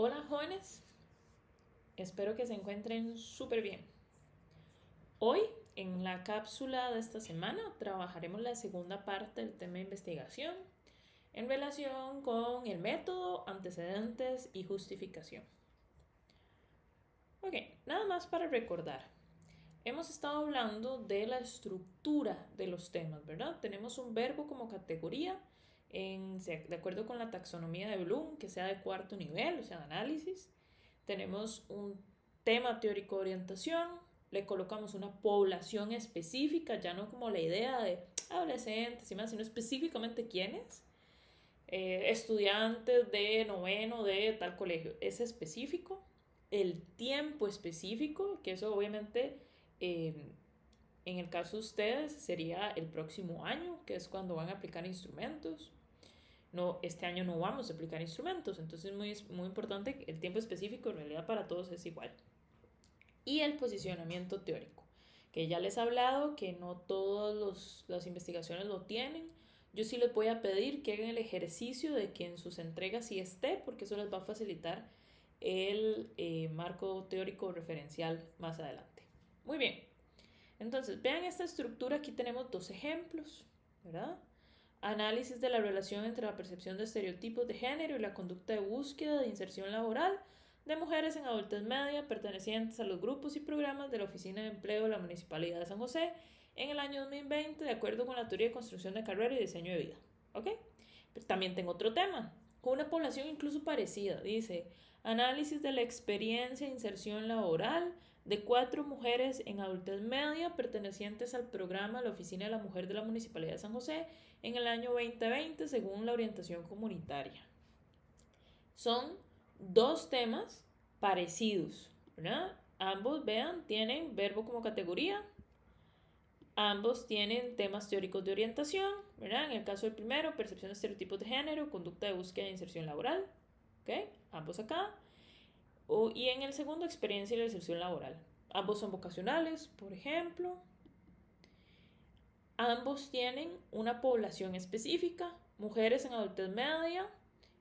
Hola jóvenes, espero que se encuentren súper bien. Hoy, en la cápsula de esta semana, trabajaremos la segunda parte del tema de investigación en relación con el método, antecedentes y justificación. Ok, nada más para recordar. Hemos estado hablando de la estructura de los temas, ¿verdad? Tenemos un verbo como categoría, de acuerdo con la taxonomía de Bloom, que sea de cuarto nivel, o sea, de análisis. Tenemos un tema teórico de orientación, le colocamos una población específica, ya no como la idea de adolescentes y más, sino específicamente quiénes. Estudiantes de noveno de tal colegio, es específico. El tiempo específico, que eso obviamente en el caso de ustedes sería el próximo año, que es cuando van a aplicar instrumentos. No, este año no vamos a aplicar instrumentos, entonces es muy importante que el tiempo específico en realidad para todos es igual. Y el posicionamiento teórico, que ya les he hablado que no todas las investigaciones lo tienen. Yo sí les voy a pedir que hagan el ejercicio de que en sus entregas sí esté, porque eso les va a facilitar el marco teórico referencial más adelante. Muy bien, entonces vean esta estructura, aquí tenemos dos ejemplos, ¿verdad? Análisis de la relación entre la percepción de estereotipos de género y la conducta de búsqueda de inserción laboral de mujeres en adultez media pertenecientes a los grupos y programas de la Oficina de Empleo de la Municipalidad de San José en el año 2020, de acuerdo con la teoría de construcción de carrera y diseño de vida. ¿Ok? Pero también tengo otro tema, con una población incluso parecida. Dice, análisis de la experiencia de inserción laboral de 4 mujeres en adultez media pertenecientes al programa de la Oficina de la Mujer de la Municipalidad de San José en el año 2020 según la orientación comunitaria. Son dos temas parecidos, ¿verdad? Ambos, vean, tienen verbo como categoría. Ambos tienen temas teóricos de orientación, ¿verdad? En el caso del primero, percepción de estereotipos de género, conducta de búsqueda e inserción laboral, ¿ok? Ambos acá. Y en el segundo, experiencia y la inserción laboral. Ambos son vocacionales, por ejemplo. Ambos tienen una población específica, mujeres en adultez media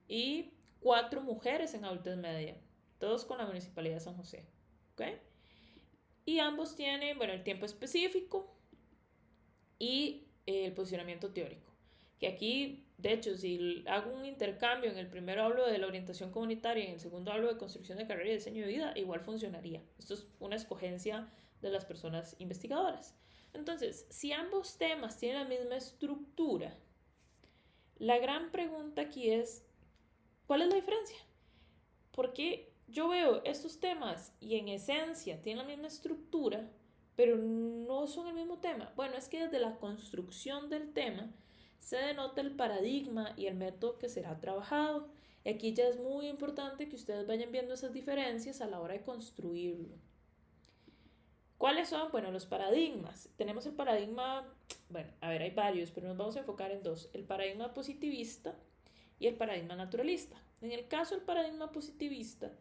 y 4 mujeres en adultez media, todos con la Municipalidad de San José, ¿ok? Y ambos tienen, bueno, el tiempo específico y el posicionamiento teórico. Que aquí, de hecho, si hago un intercambio, en el primero hablo de la orientación comunitaria y en el segundo hablo de construcción de carrera y diseño de vida, igual funcionaría. Esto es una escogencia de las personas investigadoras. Entonces, si ambos temas tienen la misma estructura, la gran pregunta aquí es, ¿cuál es la diferencia? Porque yo veo estos temas y en esencia tienen la misma estructura, pero no son el mismo tema. Bueno, es que desde la construcción del tema se denota el paradigma y el método que será trabajado. Y aquí ya es muy importante que ustedes vayan viendo esas diferencias a la hora de construirlo. ¿Cuáles son? Bueno, los paradigmas. Tenemos el paradigma, bueno, a ver, hay varios, pero nos vamos a enfocar en dos. El paradigma positivista y el paradigma naturalista. En el caso del paradigma positivista,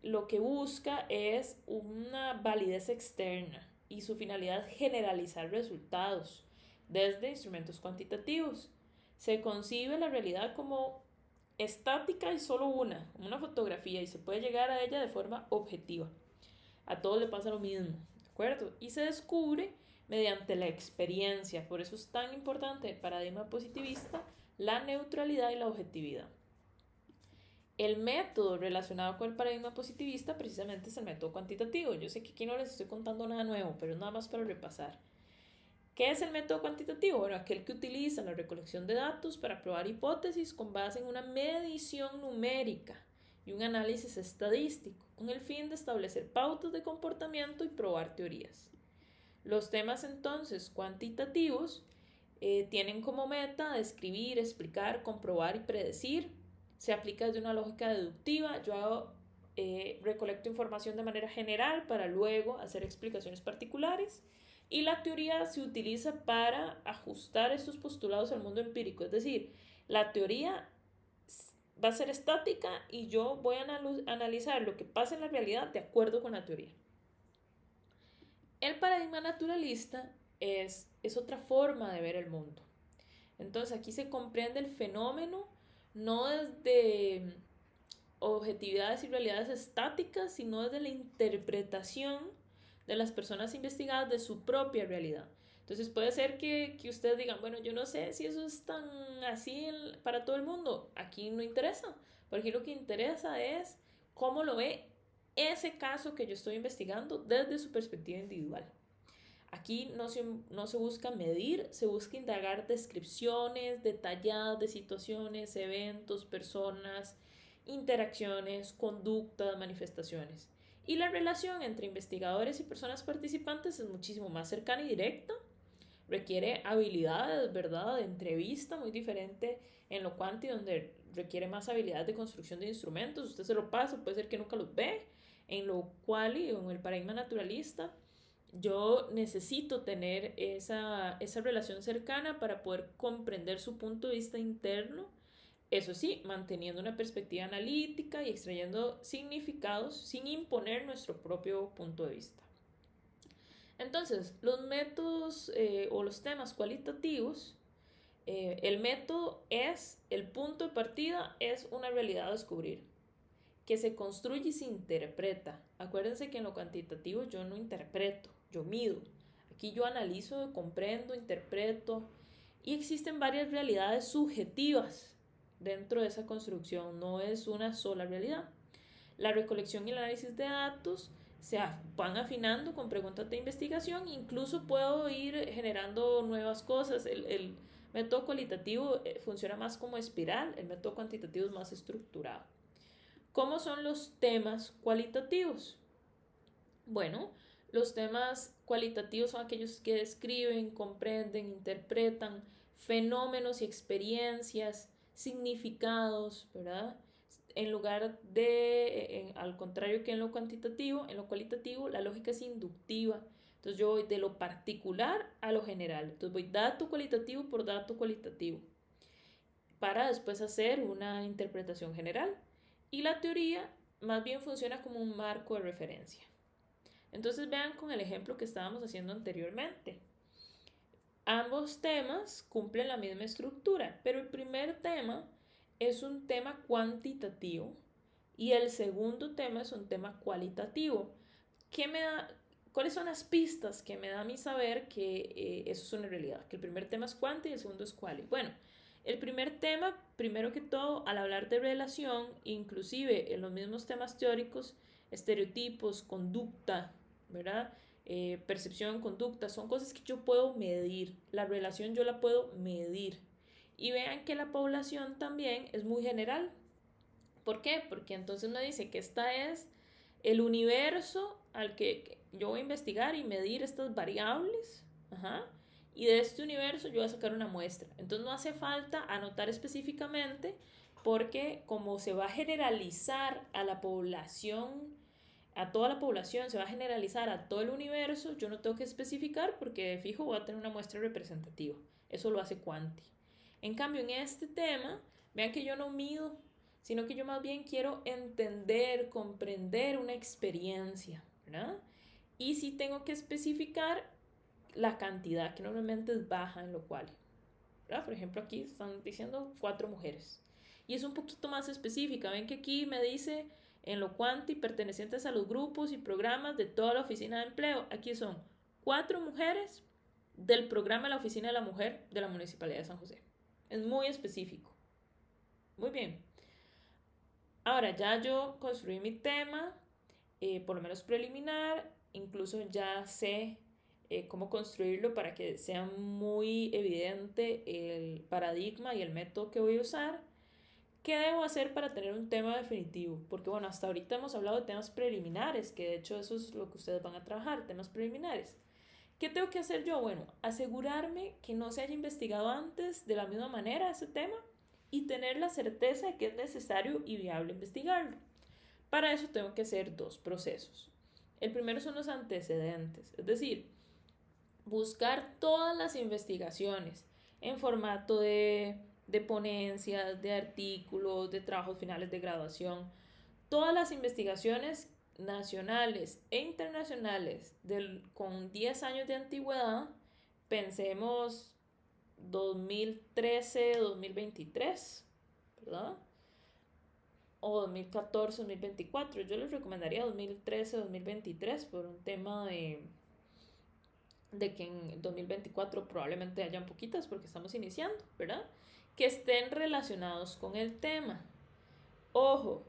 lo que busca es una validez externa y su finalidad es generalizar resultados desde instrumentos cuantitativos. Se concibe la realidad como estática y solo una fotografía, y se puede llegar a ella de forma objetiva. A todos le pasa lo mismo, ¿de acuerdo? Y se descubre mediante la experiencia. Por eso es tan importante el paradigma positivista, la neutralidad y la objetividad. El método relacionado con el paradigma positivista precisamente es el método cuantitativo. Yo sé que aquí no les estoy contando nada nuevo, pero es nada más para repasar. ¿Qué es el método cuantitativo? Bueno, aquel que utiliza la recolección de datos para probar hipótesis con base en una medición numérica y un análisis estadístico, con el fin de establecer pautas de comportamiento y probar teorías. Los temas entonces cuantitativos tienen como meta describir, explicar, comprobar y predecir. Se aplica desde una lógica deductiva. Yo recolecto información de manera general para luego hacer explicaciones particulares. Y la teoría se utiliza para ajustar estos postulados al mundo empírico. Es decir, la teoría va a ser estática y yo voy a analizar lo que pasa en la realidad de acuerdo con la teoría. El paradigma naturalista es otra forma de ver el mundo. Entonces aquí se comprende el fenómeno no desde objetividades y realidades estáticas, sino desde la interpretación de las personas investigadas de su propia realidad. Entonces puede ser que ustedes digan, bueno, yo no sé si eso es tan así para todo el mundo. Aquí no interesa, porque lo que interesa es cómo lo ve ese caso que yo estoy investigando desde su perspectiva individual. Aquí no se busca medir, se busca indagar descripciones detalladas de situaciones, eventos, personas, interacciones, conductas, manifestaciones. Y la relación entre investigadores y personas participantes es muchísimo más cercana y directa. Requiere habilidades, ¿verdad?, de entrevista, muy diferente en lo cuanti, donde requiere más habilidades de construcción de instrumentos. Usted se lo pasa, puede ser que nunca los ve. En lo quali o en el paradigma naturalista, yo necesito tener esa relación cercana para poder comprender su punto de vista interno. Eso sí, manteniendo una perspectiva analítica y extrayendo significados sin imponer nuestro propio punto de vista. Entonces, los métodos o los temas cualitativos, el método es, el punto de partida es una realidad a descubrir, que se construye y se interpreta. Acuérdense que en lo cuantitativo yo no interpreto, yo mido. Aquí yo analizo, comprendo, interpreto, y existen varias realidades subjetivas dentro de esa construcción, no es una sola realidad. La recolección y el análisis de datos se van afinando con preguntas de investigación, incluso puedo ir generando nuevas cosas. El método cualitativo funciona más como espiral, el método cuantitativo es más estructurado. ¿Cómo son los temas cualitativos? Bueno, los temas cualitativos son aquellos que describen, comprenden, interpretan fenómenos y experiencias, significados, ¿verdad? En lugar de, al contrario que en lo cuantitativo, en lo cualitativo la lógica es inductiva. Entonces yo voy de lo particular a lo general. Entonces voy dato cualitativo por dato cualitativo para después hacer una interpretación general. Y la teoría más bien funciona como un marco de referencia. Entonces vean con el ejemplo que estábamos haciendo anteriormente. Ambos temas cumplen la misma estructura, pero el primer tema es un tema cuantitativo y el segundo tema es un tema cualitativo. ¿Qué me da, ¿Cuáles son las pistas que me da a mí saber que eso es una realidad? Que el primer tema es cuanti y el segundo es quali. Bueno, el primer tema, primero que todo, al hablar de relación, inclusive en los mismos temas teóricos, estereotipos, conducta, ¿verdad? Percepción, conducta, son cosas que yo puedo medir. La relación yo la puedo medir. Y vean que la población también es muy general. ¿Por qué? Porque entonces me dice que esta es el universo al que yo voy a investigar y medir estas variables. Ajá. Y de este universo yo voy a sacar una muestra. Entonces no hace falta anotar específicamente porque como se va a generalizar a la población, a toda la población, se va a generalizar a todo el universo, yo no tengo que especificar porque de fijo voy a tener una muestra representativa. Eso lo hace Quanti. En cambio, en este tema, vean que yo no mido, sino que yo más bien quiero entender, comprender una experiencia, ¿verdad? Y sí tengo que especificar la cantidad, que normalmente es baja en lo cual, ¿verdad? Por ejemplo, aquí están diciendo 4 mujeres. Y es un poquito más específica. Ven que aquí me dice en lo cuanti pertenecientes a los grupos y programas de toda la oficina de empleo. Aquí son 4 mujeres del programa de la oficina de la mujer de la Municipalidad de San José. Es muy específico. Muy bien. Ahora ya yo construí mi tema, por lo menos preliminar, incluso ya sé cómo construirlo para que sea muy evidente el paradigma y el método que voy a usar. ¿Qué debo hacer para tener un tema definitivo? Porque bueno, hasta ahorita hemos hablado de temas preliminares, que de hecho eso es lo que ustedes van a trabajar, temas preliminares. ¿Qué tengo que hacer yo? Bueno, asegurarme que no se haya investigado antes de la misma manera ese tema y tener la certeza de que es necesario y viable investigarlo. Para eso tengo que hacer 2 procesos. El primero son los antecedentes, es decir, buscar todas las investigaciones en formato de ponencias, de artículos, de trabajos finales de graduación, todas las investigaciones nacionales e internacionales con 10 años de antigüedad, pensemos 2013, 2023, ¿verdad? o 2014, 2024. Yo les recomendaría 2013, 2023 por un tema de que en 2024 probablemente hayan poquitas porque estamos iniciando, ¿verdad? Que estén relacionados con el tema. Ojo,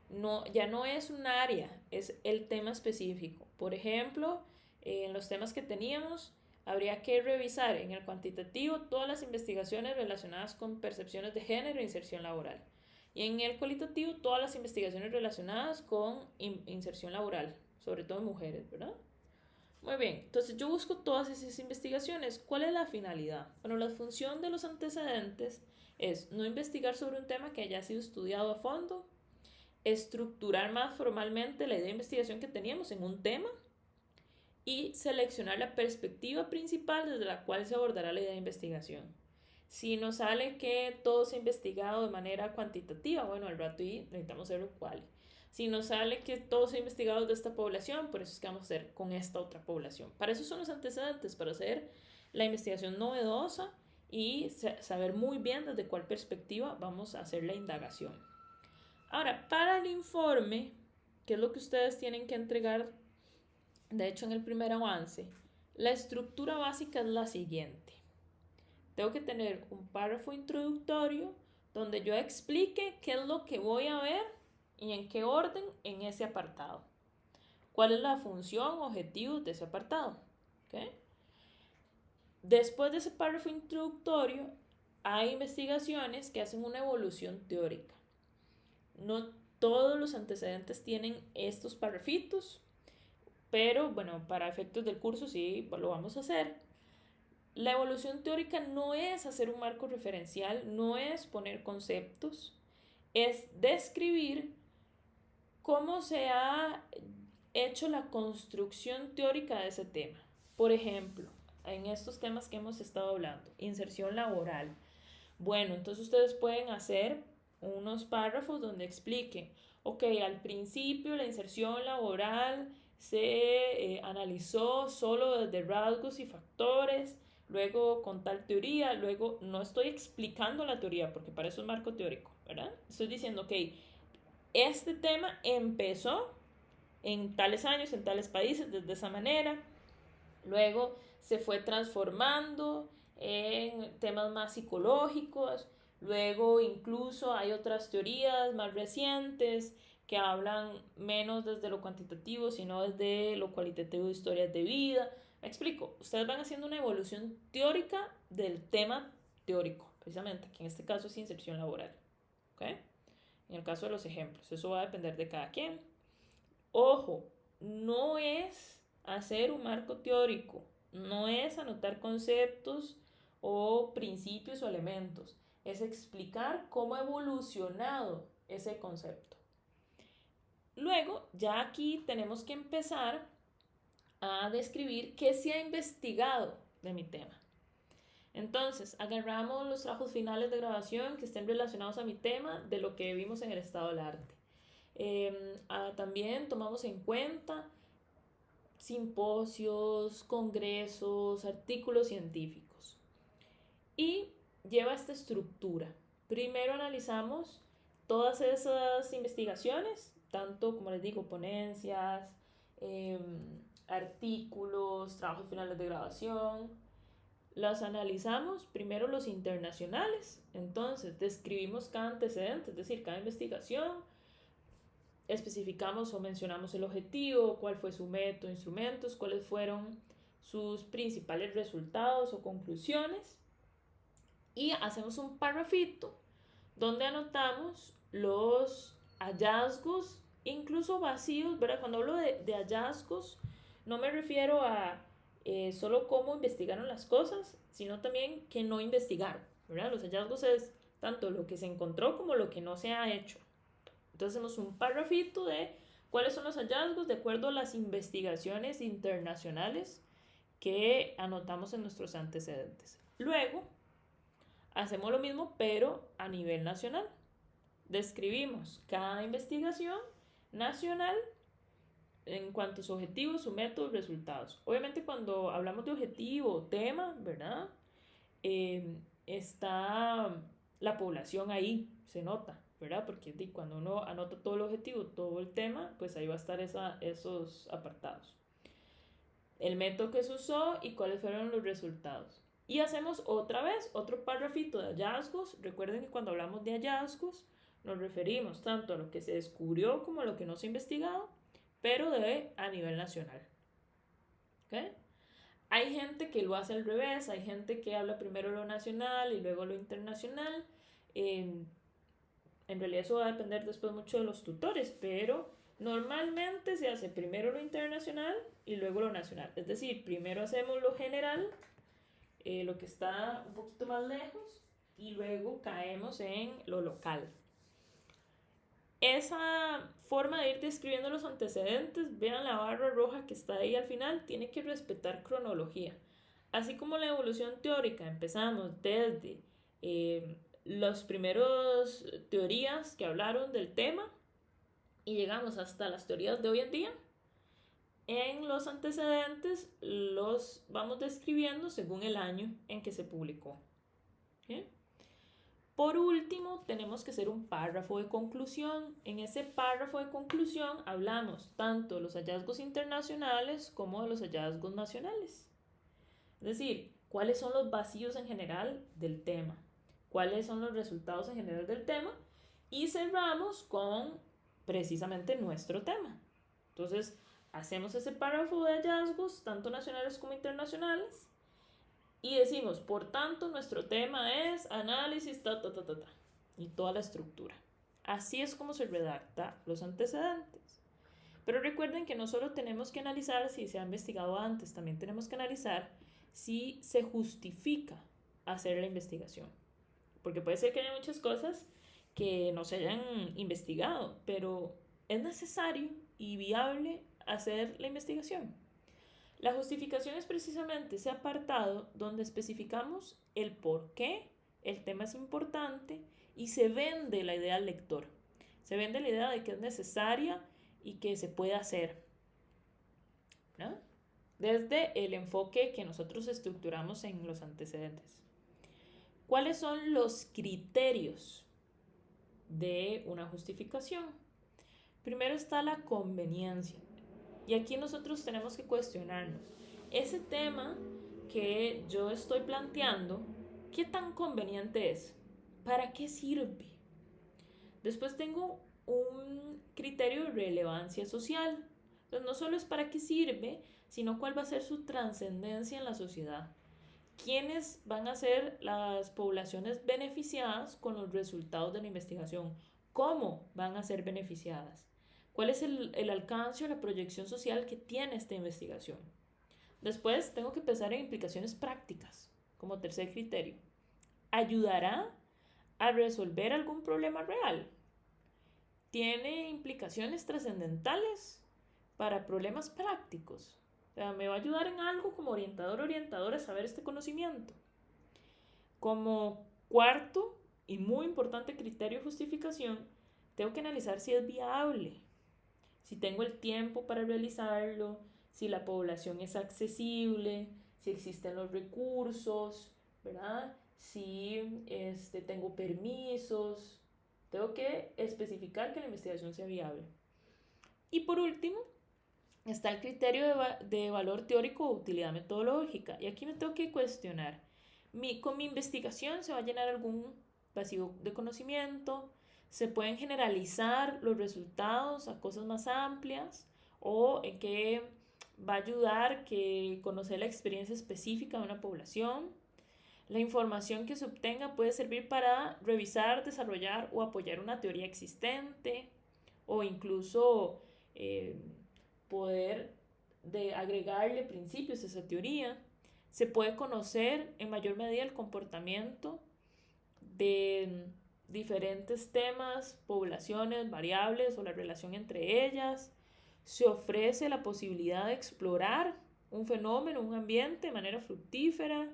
no, ya no es un área, es el tema específico. Por ejemplo, en los temas que teníamos, habría que revisar en el cuantitativo todas las investigaciones relacionadas con percepciones de género e inserción laboral. Y en el cualitativo, todas las investigaciones relacionadas con inserción laboral, sobre todo en mujeres, ¿verdad? Muy bien, entonces yo busco todas esas investigaciones. ¿Cuál es la finalidad? Bueno, la función de los antecedentes es no investigar sobre un tema que haya sido estudiado a fondo, estructurar más formalmente la idea de investigación que teníamos en un tema y seleccionar la perspectiva principal desde la cual se abordará la idea de investigación. Si nos sale que todo se ha investigado de manera cuantitativa, bueno, al rato y necesitamos saber cuál. Si nos sale que todo se ha investigado de esta población, por eso es que vamos a hacer con esta otra población. Para eso son los antecedentes, para hacer la investigación novedosa y saber muy bien desde cuál perspectiva vamos a hacer la indagación. Ahora, para el informe, que es lo que ustedes tienen que entregar, de hecho en el primer avance, la estructura básica es la siguiente. Tengo que tener un párrafo introductorio donde yo explique qué es lo que voy a ver y en qué orden en ese apartado. ¿Cuál es la función, objetivo de ese apartado? ¿Okay? Después de ese párrafo introductorio, hay investigaciones que hacen una evolución teórica. No todos los antecedentes tienen estos párrafitos, pero bueno, para efectos del curso sí lo vamos a hacer. La evolución teórica no es hacer un marco referencial, no es poner conceptos, es describir cómo se ha hecho la construcción teórica de ese tema. Por ejemplo, en estos temas que hemos estado hablando, inserción laboral. Bueno, entonces ustedes pueden hacer unos párrafos donde expliquen, ok, al principio la inserción laboral se analizó solo desde rasgos y factores, luego con tal teoría, luego no estoy explicando la teoría porque para eso es marco teórico, ¿verdad? Estoy diciendo, ok, este tema empezó en tales años, en tales países, desde esa manera, luego se fue transformando en temas más psicológicos, luego incluso hay otras teorías más recientes que hablan menos desde lo cuantitativo, sino desde lo cualitativo de historias de vida. Me explico, ustedes van haciendo una evolución teórica del tema teórico, precisamente, que en este caso es inserción laboral. ¿Okay? En el caso de los ejemplos, eso va a depender de cada quien. Ojo, no es hacer un marco teórico, no es anotar conceptos o principios o elementos, es explicar cómo ha evolucionado ese concepto. Luego, ya aquí tenemos que empezar a describir qué se ha investigado de mi tema. Entonces, agarramos los trabajos finales de grabación que estén relacionados a mi tema de lo que vimos en el estado del arte. También tomamos en cuenta simposios, congresos, artículos científicos. Y lleva esta estructura. Primero analizamos todas esas investigaciones, tanto como les digo, ponencias, artículos, trabajos finales de grabación. Las analizamos primero los internacionales, entonces describimos cada antecedente, es decir, cada investigación, especificamos o mencionamos el objetivo, cuál fue su método, instrumentos, cuáles fueron sus principales resultados o conclusiones y hacemos un párrafito donde anotamos los hallazgos, incluso vacíos, ¿verdad? Cuando hablo de hallazgos, no me refiero a solo cómo investigaron las cosas, sino también que no investigaron, ¿verdad? Los hallazgos es tanto lo que se encontró como lo que no se ha hecho. Entonces hacemos un párrafito de cuáles son los hallazgos de acuerdo a las investigaciones internacionales que anotamos en nuestros antecedentes. Luego, hacemos lo mismo, pero a nivel nacional. Describimos cada investigación nacional en cuanto a su objetivo, su método y resultados. Obviamente cuando hablamos de objetivo, tema, ¿verdad? Está la población ahí, se nota. ¿verdad? Porque cuando uno anota todo el objetivo, todo el tema, pues ahí va a estar esos apartados. El método que se usó y cuáles fueron los resultados. Y hacemos otra vez otro párrafito de hallazgos. Recuerden que cuando hablamos de hallazgos nos referimos tanto a lo que se descubrió como a lo que no se ha investigado, pero a nivel nacional. ¿Okay? Hay gente que lo hace al revés, hay gente que habla primero lo nacional y luego lo internacional. En realidad eso va a depender después mucho de los tutores, pero normalmente se hace primero lo internacional y luego lo nacional. Es decir, primero hacemos lo general, lo que está un poquito más lejos, y luego caemos en lo local. Esa forma de ir describiendo los antecedentes, vean la barra roja que está ahí al final, tiene que respetar cronología. Así como la evolución teórica, empezamos desde las primeras teorías que hablaron del tema y llegamos hasta las teorías de hoy en día. En los antecedentes los vamos describiendo según el año en que se publicó. ¿Sí? Por último, tenemos que hacer un párrafo de conclusión. En ese párrafo de conclusión hablamos tanto de los hallazgos internacionales como de los hallazgos nacionales. Es decir, cuáles son los vacíos en general del tema, cuáles son los resultados en general del tema, y cerramos con precisamente nuestro tema. Entonces, hacemos ese párrafo de hallazgos, tanto nacionales como internacionales, y decimos, por tanto, nuestro tema es análisis, y toda la estructura. Así es como se redacta los antecedentes. Pero recuerden que no solo tenemos que analizar si se ha investigado antes, también tenemos que analizar si se justifica hacer la investigación. Porque puede ser que haya muchas cosas que no se hayan investigado, pero es necesario y viable hacer la investigación. La justificación es precisamente ese apartado donde especificamos el por qué el tema es importante y se vende la idea al lector. Se vende la idea de que es necesaria y que se puede hacer, ¿no? Desde el enfoque que nosotros estructuramos en los antecedentes. ¿Cuáles son los criterios de una justificación? Primero está la conveniencia. Y aquí nosotros tenemos que cuestionarnos, ese tema que yo estoy planteando, ¿qué tan conveniente es? ¿Para qué sirve? Después tengo un criterio de relevancia social. Entonces no solo es para qué sirve, sino cuál va a ser su trascendencia en la sociedad. ¿Quiénes van a ser las poblaciones beneficiadas con los resultados de la investigación? ¿Cómo van a ser beneficiadas? ¿Cuál es el alcance o la proyección social que tiene esta investigación? Después tengo que pensar en implicaciones prácticas, como tercer criterio. ¿Ayudará a resolver algún problema real? ¿Tiene implicaciones trascendentales para problemas prácticos? O sea, ¿me va a ayudar en algo como orientador o orientadora a saber este conocimiento? Como cuarto y muy importante criterio de justificación, tengo que analizar si es viable, si tengo el tiempo para realizarlo, si la población es accesible, si existen los recursos, ¿verdad? Si tengo permisos. Tengo que especificar que la investigación sea viable. Y por último, está el criterio de valor teórico o utilidad metodológica. Y aquí me tengo que cuestionar. ¿Con mi investigación se va a llenar algún vacío de conocimiento? ¿Se pueden generalizar los resultados a cosas más amplias? ¿O en qué va a ayudar que conocer la experiencia específica de una población? La información que se obtenga puede servir para revisar, desarrollar o apoyar una teoría existente, o incluso poder agregarle principios a esa teoría. Se puede conocer en mayor medida el comportamiento de diferentes temas, poblaciones, variables o la relación entre ellas. Se ofrece la posibilidad de explorar un fenómeno, un ambiente de manera fructífera.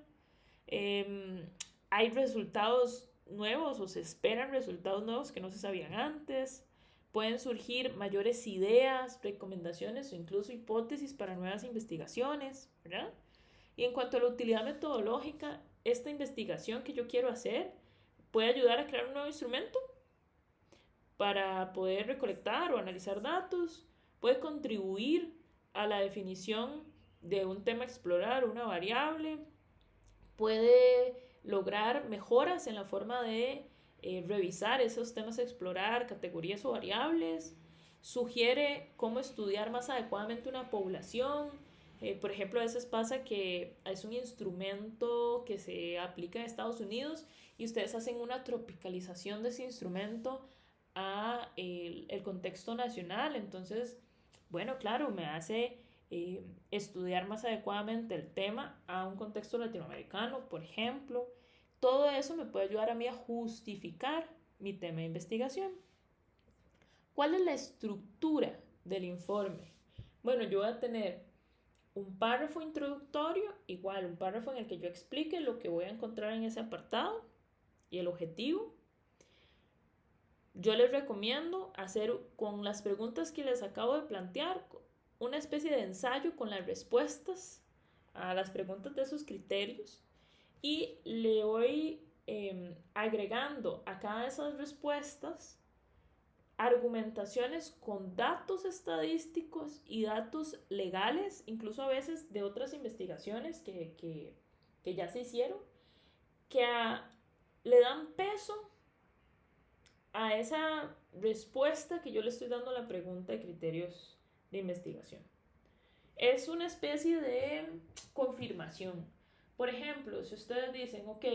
Hay resultados nuevos o se esperan resultados nuevos que no se sabían antes. Pueden surgir mayores ideas, recomendaciones o incluso hipótesis para nuevas investigaciones, ¿verdad? Y en cuanto a la utilidad metodológica, esta investigación que yo quiero hacer puede ayudar a crear un nuevo instrumento, para poder recolectar o analizar datos, puede contribuir a la definición de un tema a explorar, una variable, puede lograr mejoras en la forma de revisar esos temas a explorar, categorías o variables, sugiere cómo estudiar más adecuadamente una población. Por ejemplo, a veces pasa que es un instrumento que se aplica en Estados Unidos y ustedes hacen una tropicalización de ese instrumento a el contexto nacional. Entonces, bueno, claro, me hace estudiar más adecuadamente el tema a un contexto latinoamericano, por ejemplo. Todo eso me puede ayudar a mí a justificar mi tema de investigación. ¿Cuál es la estructura del informe? Bueno, yo voy a tener un párrafo introductorio, igual un párrafo en el que yo explique lo que voy a encontrar en ese apartado y el objetivo. Yo les recomiendo hacer con las preguntas que les acabo de plantear una especie de ensayo con las respuestas a las preguntas de esos criterios y le voy agregando a cada de esas respuestas argumentaciones con datos estadísticos y datos legales, incluso a veces de otras investigaciones que ya se hicieron, que le dan peso a esa respuesta que yo le estoy dando a la pregunta de criterios de investigación. Es una especie de confirmación. Por ejemplo, si ustedes dicen, ok,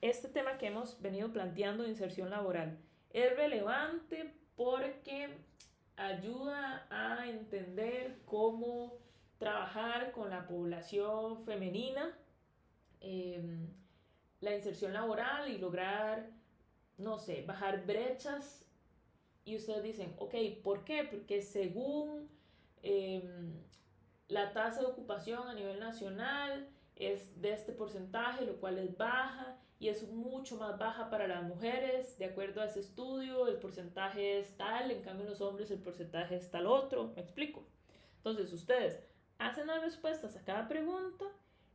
este tema que hemos venido planteando de inserción laboral es relevante porque ayuda a entender cómo trabajar con la población femenina, la inserción laboral y lograr, no sé, bajar brechas. Y ustedes dicen, ok, ¿por qué? Porque según la tasa de ocupación a nivel nacional es de este porcentaje, lo cual es baja y es mucho más baja para las mujeres. De acuerdo a ese estudio, el porcentaje es tal, en cambio en los hombres el porcentaje es tal otro. ¿Me explico? Entonces ustedes hacen las respuestas a cada pregunta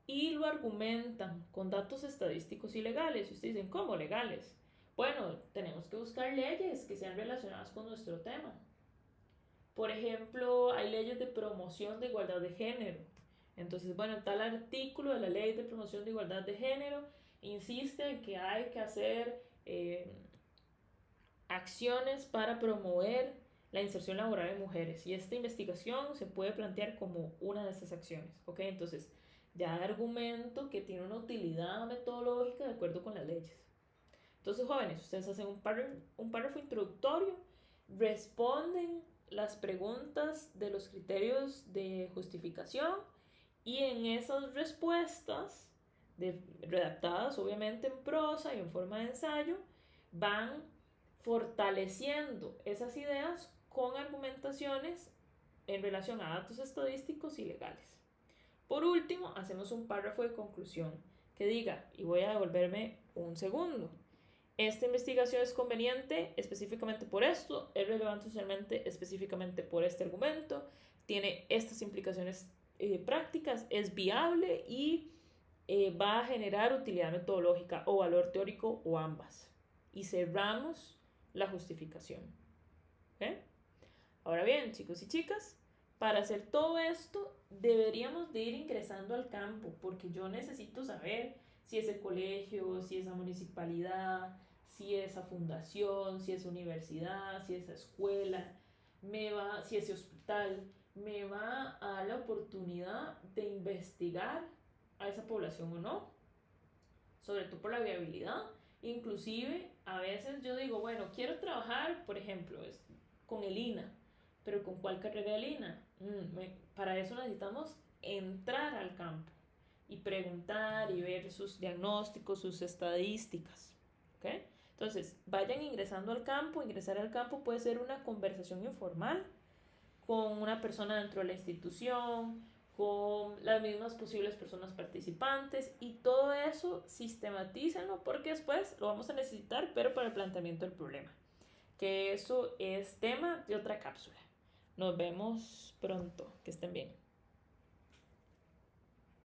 y lo argumentan con datos estadísticos y legales. Y ustedes dicen, ¿cómo legales? Bueno, tenemos que buscar leyes que sean relacionadas con nuestro tema. Por ejemplo, hay leyes de promoción de igualdad de género. Entonces, bueno, tal artículo de la ley de promoción de igualdad de género insiste en que hay que hacer acciones para promover la inserción laboral de mujeres. Y esta investigación se puede plantear como una de esas acciones. ¿Ok? Entonces, ya argumento que tiene una utilidad metodológica de acuerdo con las leyes. Entonces, jóvenes, ustedes hacen un párrafo introductorio, responden las preguntas de los criterios de justificación y en esas respuestas, redactadas obviamente en prosa y en forma de ensayo, van fortaleciendo esas ideas con argumentaciones en relación a datos estadísticos y legales. Por último, hacemos un párrafo de conclusión que diga, y voy a devolverme un segundo, esta investigación es conveniente específicamente por esto, es relevante socialmente específicamente por este argumento, tiene estas implicaciones prácticas, es viable y va a generar utilidad metodológica o valor teórico o ambas. Y cerramos la justificación. ¿Okay? Ahora bien, chicos y chicas, para hacer todo esto deberíamos de ir ingresando al campo, porque yo necesito saber si ese colegio, si esa municipalidad, si esa fundación, si esa universidad, si esa escuela, si ese hospital, me va a dar la oportunidad de investigar a esa población o no, sobre todo por la viabilidad. Inclusive, a veces yo digo, bueno, quiero trabajar, por ejemplo, con el INA, pero ¿con cuál carrera del INA? Para eso necesitamos entrar al campo y preguntar y ver sus diagnósticos, sus estadísticas. ¿Okay? Entonces, vayan ingresando al campo. Ingresar al campo puede ser una conversación informal con una persona dentro de la institución, con las mismas posibles personas participantes y todo eso sistematícenlo porque después lo vamos a necesitar, pero para el planteamiento del problema. Que eso es tema de otra cápsula. Nos vemos pronto. Que estén bien.